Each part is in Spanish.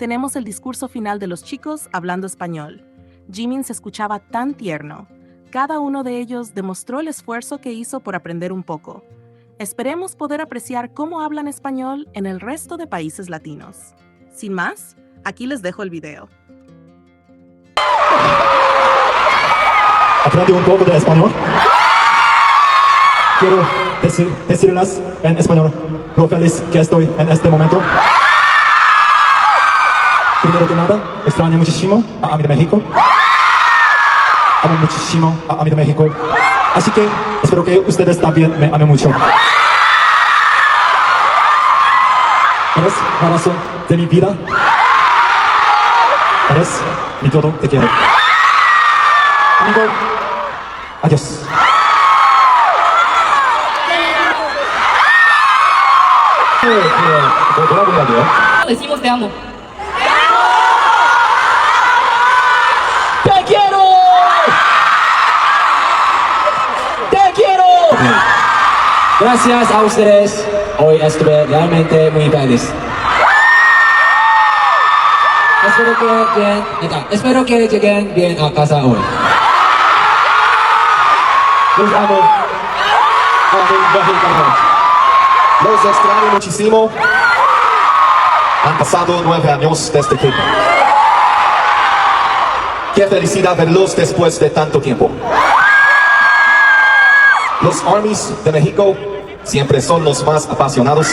tenemos el discurso final de los chicos hablando español. Jimin se escuchaba tan tierno. Cada uno de ellos demostró el esfuerzo que hizo por aprender un poco. Esperemos poder apreciar cómo hablan español en el resto de países latinos. Sin más, aquí les dejo el video. Aprendí un poco de español. Quiero decirles en español lo feliz que estoy en este momento. Primero que nada, extraño muchísimo a Ami de México. Amo muchísimo a Ami de México. Así que espero que ustedes también me amen mucho. Eres la razón de mi vida. Eres mi todo, te quiero. Amigo, adiós. 뭐라고 해야 돼요? Decimos te amo. ¡Te quiero! ¡Te quiero! Gracias a ustedes, hoy estuve realmente muy feliz. Espero que lleguen bien a casa hoy. Los amo. Los extraño muchísimo. Han pasado 9 años desde que... Qué felicidad verlos después de tanto tiempo. Los Armies de México siempre son los más apasionados.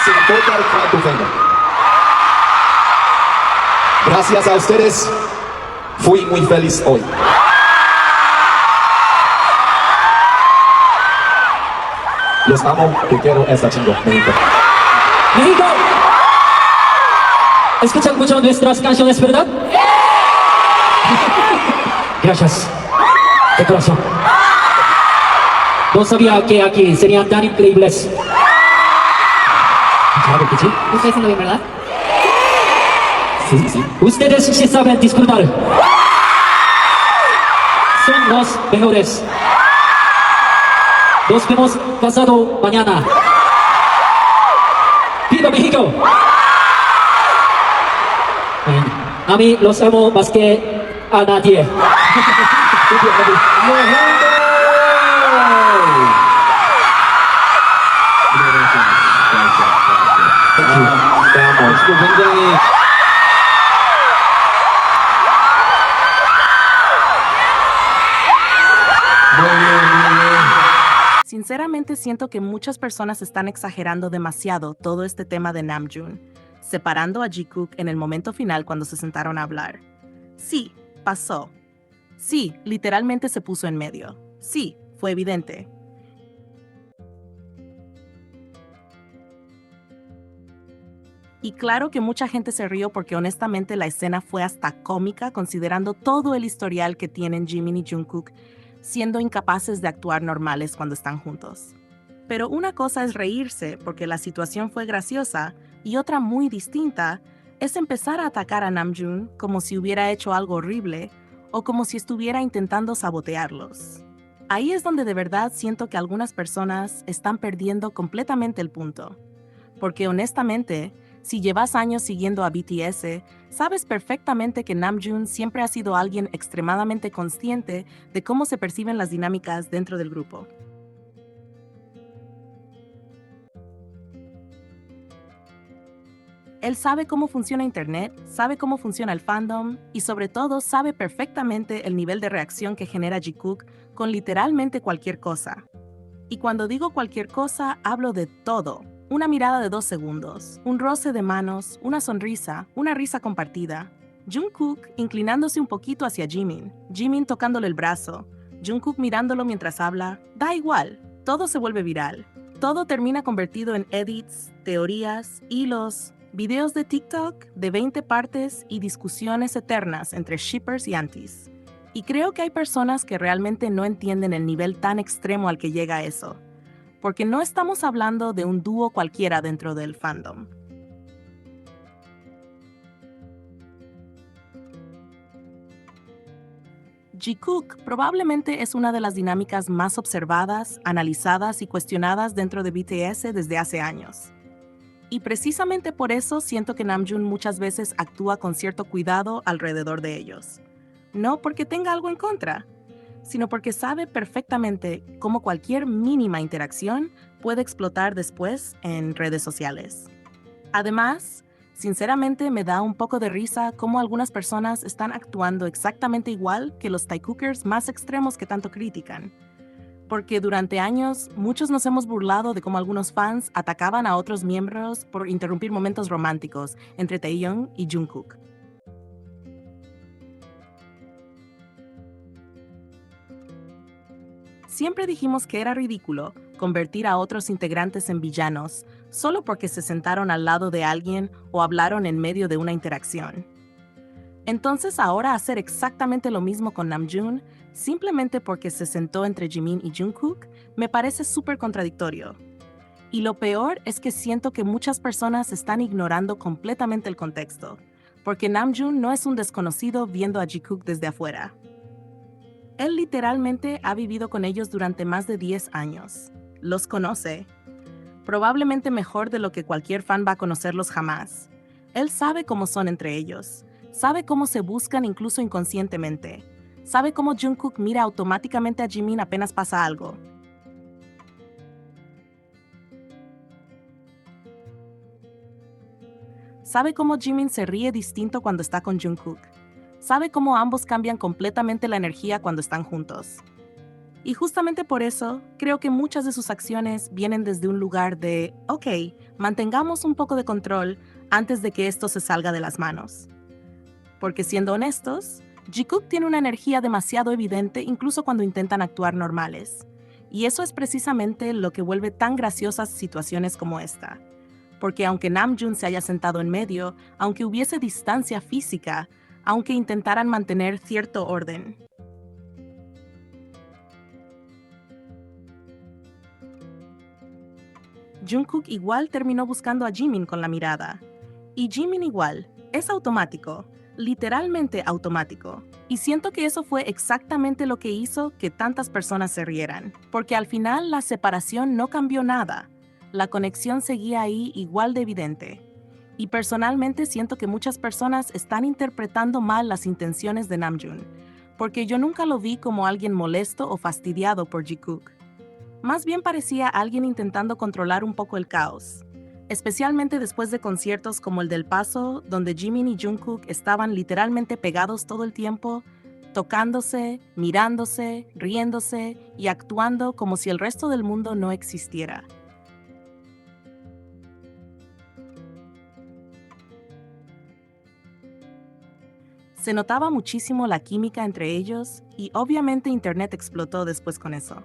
Sin importar cuánto venga. Gracias a ustedes, fui muy feliz hoy. Los amo, te quiero, esta chingo, México. México, ¿escuchan mucho nuestras canciones, verdad? Gracias, de corazón. No sabía que aquí serían tan increíbles. Claro que sí. Lo estoy diciendo bien, ¿verdad? Sí. Ustedes sí saben disfrutar. Son los mejores. Nos vemos pasado mañana. ¡Viva México! A mí los amo más que a nadie. Sinceramente siento que muchas personas están exagerando demasiado todo este tema de Namjoon, separando a Jikook en el momento final cuando se sentaron a hablar. Sí, pasó. Sí, literalmente se puso en medio. Sí, fue evidente. Y claro que mucha gente se rió porque honestamente la escena fue hasta cómica considerando todo el historial que tienen Jimin y Jungkook siendo incapaces de actuar normales cuando están juntos. Pero una cosa es reírse porque la situación fue graciosa y otra muy distinta es empezar a atacar a Namjoon como si hubiera hecho algo horrible o como si estuviera intentando sabotearlos. Ahí es donde de verdad siento que algunas personas están perdiendo completamente el punto. Porque honestamente, si llevas años siguiendo a BTS, sabes perfectamente que Namjoon siempre ha sido alguien extremadamente consciente de cómo se perciben las dinámicas dentro del grupo. Él sabe cómo funciona Internet, sabe cómo funciona el fandom y sobre todo sabe perfectamente el nivel de reacción que genera Jikook con literalmente cualquier cosa. Y cuando digo cualquier cosa, hablo de todo. Una mirada de 2 segundos, un roce de manos, una sonrisa, una risa compartida. Jungkook inclinándose un poquito hacia Jimin, Jimin tocándole el brazo, Jungkook mirándolo mientras habla. Da igual, todo se vuelve viral. Todo termina convertido en edits, teorías, hilos, videos de TikTok de 20 partes y discusiones eternas entre shippers y antis. Y creo que hay personas que realmente no entienden el nivel tan extremo al que llega eso. Porque no estamos hablando de un dúo cualquiera dentro del fandom. Jikook probablemente es una de las dinámicas más observadas, analizadas y cuestionadas dentro de BTS desde hace años. Y precisamente por eso siento que Namjoon muchas veces actúa con cierto cuidado alrededor de ellos. No porque tenga algo en contra, sino porque sabe perfectamente cómo cualquier mínima interacción puede explotar después en redes sociales. Además, sinceramente me da un poco de risa cómo algunas personas están actuando exactamente igual que los Taekookers más extremos que tanto critican. Porque durante años muchos nos hemos burlado de cómo algunos fans atacaban a otros miembros por interrumpir momentos románticos entre Taehyung y Jungkook. Siempre dijimos que era ridículo convertir a otros integrantes en villanos solo porque se sentaron al lado de alguien o hablaron en medio de una interacción. Entonces ahora hacer exactamente lo mismo con Namjoon, simplemente porque se sentó entre Jimin y Jungkook, me parece súper contradictorio. Y lo peor es que siento que muchas personas están ignorando completamente el contexto, porque Namjoon no es un desconocido viendo a Jikook desde afuera. Él literalmente ha vivido con ellos durante más de 10 años. Los conoce. Probablemente mejor de lo que cualquier fan va a conocerlos jamás. Él sabe cómo son entre ellos. Sabe cómo se buscan incluso inconscientemente. Sabe cómo Jungkook mira automáticamente a Jimin apenas pasa algo. Sabe cómo Jimin se ríe distinto cuando está con Jungkook. Sabe cómo ambos cambian completamente la energía cuando están juntos. Y justamente por eso, creo que muchas de sus acciones vienen desde un lugar de, ok, mantengamos un poco de control antes de que esto se salga de las manos. Porque siendo honestos, Jikook tiene una energía demasiado evidente incluso cuando intentan actuar normales. Y eso es precisamente lo que vuelve tan graciosas situaciones como esta. Porque aunque Namjoon se haya sentado en medio, aunque hubiese distancia física, aunque intentaran mantener cierto orden, Jungkook igual terminó buscando a Jimin con la mirada. Y Jimin igual, es automático, literalmente automático. Y siento que eso fue exactamente lo que hizo que tantas personas se rieran. Porque al final la separación no cambió nada. La conexión seguía ahí igual de evidente. Y personalmente siento que muchas personas están interpretando mal las intenciones de Namjoon, porque yo nunca lo vi como alguien molesto o fastidiado por Jikook. Más bien parecía alguien intentando controlar un poco el caos, especialmente después de conciertos como el del Paso, donde Jimin y Jungkook estaban literalmente pegados todo el tiempo, tocándose, mirándose, riéndose y actuando como si el resto del mundo no existiera. Se notaba muchísimo la química entre ellos y obviamente internet explotó después con eso.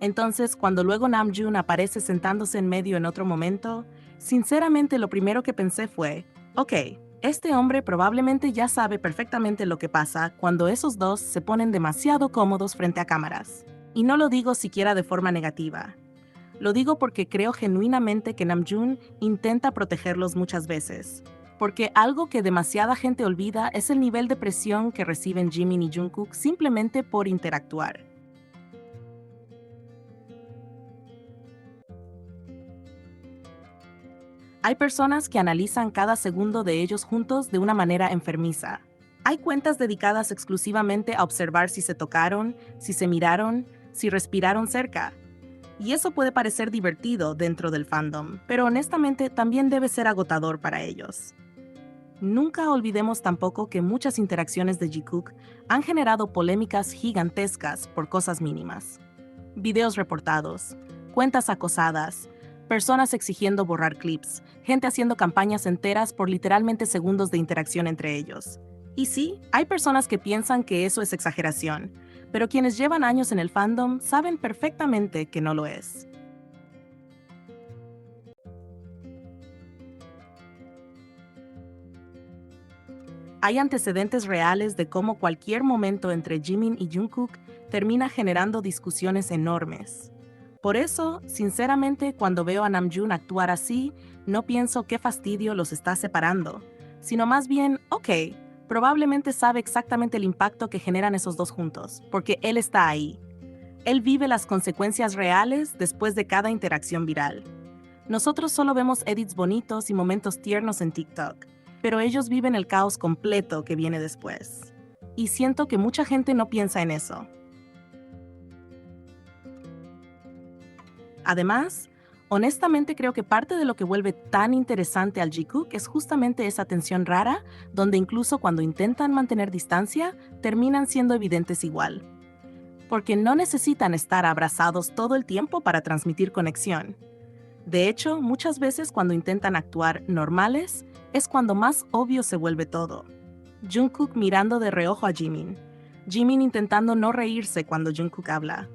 Entonces, cuando luego Namjoon aparece sentándose en medio en otro momento, sinceramente lo primero que pensé fue, ok, este hombre probablemente ya sabe perfectamente lo que pasa cuando esos dos se ponen demasiado cómodos frente a cámaras. Y no lo digo siquiera de forma negativa. Lo digo porque creo genuinamente que Namjoon intenta protegerlos muchas veces. Porque algo que demasiada gente olvida es el nivel de presión que reciben Jimin y Jungkook simplemente por interactuar. Hay personas que analizan cada segundo de ellos juntos de una manera enfermiza. Hay cuentas dedicadas exclusivamente a observar si se tocaron, si se miraron, si respiraron cerca. Y eso puede parecer divertido dentro del fandom, pero honestamente también debe ser agotador para ellos. Nunca olvidemos tampoco que muchas interacciones de Jikook han generado polémicas gigantescas por cosas mínimas. Videos reportados, cuentas acosadas, personas exigiendo borrar clips, gente haciendo campañas enteras por literalmente segundos de interacción entre ellos. Y sí, hay personas que piensan que eso es exageración, pero quienes llevan años en el fandom saben perfectamente que no lo es. Hay antecedentes reales de cómo cualquier momento entre Jimin y Jungkook termina generando discusiones enormes. Por eso, sinceramente, cuando veo a Namjoon actuar así, no pienso qué fastidio los está separando, sino más bien, ok, probablemente sabe exactamente el impacto que generan esos dos juntos, porque él está ahí. Él vive las consecuencias reales después de cada interacción viral. Nosotros solo vemos edits bonitos y momentos tiernos en TikTok, pero ellos viven el caos completo que viene después. Y siento que mucha gente no piensa en eso. Además, honestamente creo que parte de lo que vuelve tan interesante al Jikook es justamente esa tensión rara, donde incluso cuando intentan mantener distancia, terminan siendo evidentes igual. Porque no necesitan estar abrazados todo el tiempo para transmitir conexión. De hecho, muchas veces cuando intentan actuar normales, es cuando más obvio se vuelve todo. Jungkook mirando de reojo a Jimin. Jimin intentando no reírse cuando Jungkook habla.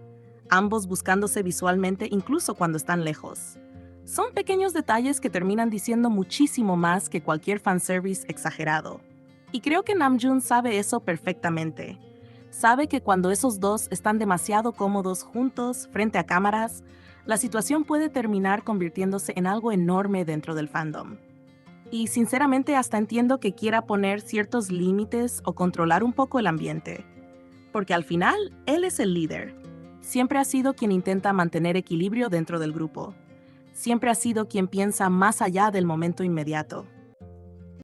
Ambos buscándose visualmente incluso cuando están lejos. Son pequeños detalles que terminan diciendo muchísimo más que cualquier fanservice exagerado. Y creo que Namjoon sabe eso perfectamente. Sabe que cuando esos dos están demasiado cómodos juntos frente a cámaras, la situación puede terminar convirtiéndose en algo enorme dentro del fandom. Y sinceramente hasta entiendo que quiera poner ciertos límites o controlar un poco el ambiente. Porque al final, él es el líder. Siempre ha sido quien intenta mantener equilibrio dentro del grupo. Siempre ha sido quien piensa más allá del momento inmediato.